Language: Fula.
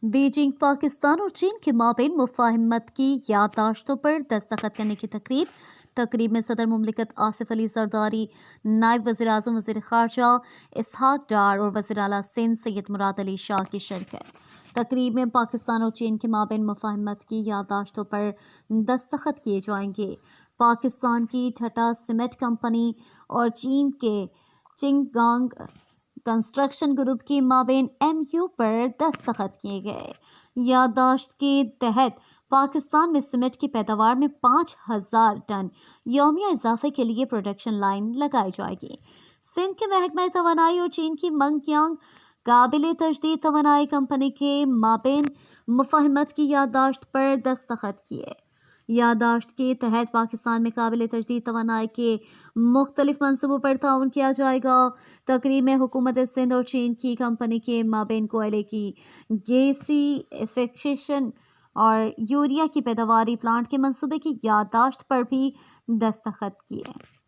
बीजिंग पाकिस्तान और चीन के माबैन मुफाहमत की याददाश्तों पर दस्तखत करने की तकरीब में सदर मुमलिकत आसिफ अली जरदारी, नायब वज़ीर-ए-आज़म वज़ीर ख़ारजा इसहाक डार और वज़ीर आला सिंध सैयद मुराद अली शाह की शिरकत। तकरीब में पाकिस्तान और चीन के माबैन मुफाहमत की याददाश्तों पर दस्तखत किए जाएंगे। पाकिस्तान की टाटा सीमेंट कंपनी और चीन के चिंगगांग कंस्ट्रक्शन ग्रुप की माबैन MU पर दस्तखत किए गए। याददाश्त के तहत पाकिस्तान में सीमेंट की पैदावार में 5000 टन यौमिया इजाफे के लिए प्रोडक्शन लाइन लगाई जाएगी। सिंध के महकमा तवानाई और चीन की मंगयांग काबिल तजदीद तवानाई कंपनी के माबैन मुफाहमत की याददाश्त पर दस्तखत किए। याददाश्त के तहत पाकिस्तान में काबिल तजदीद तवानाई के मुख्तलिफ मंसूबों पर ताउन किया जाएगा। तकरीब में हुकूमत सिंध और चीन की कंपनी के माबैन कोयले की गैसीफिकेशन और यूरिया की पैदावारी प्लांट के मंसूबे की याददाश्त पर भी दस्तखत किए।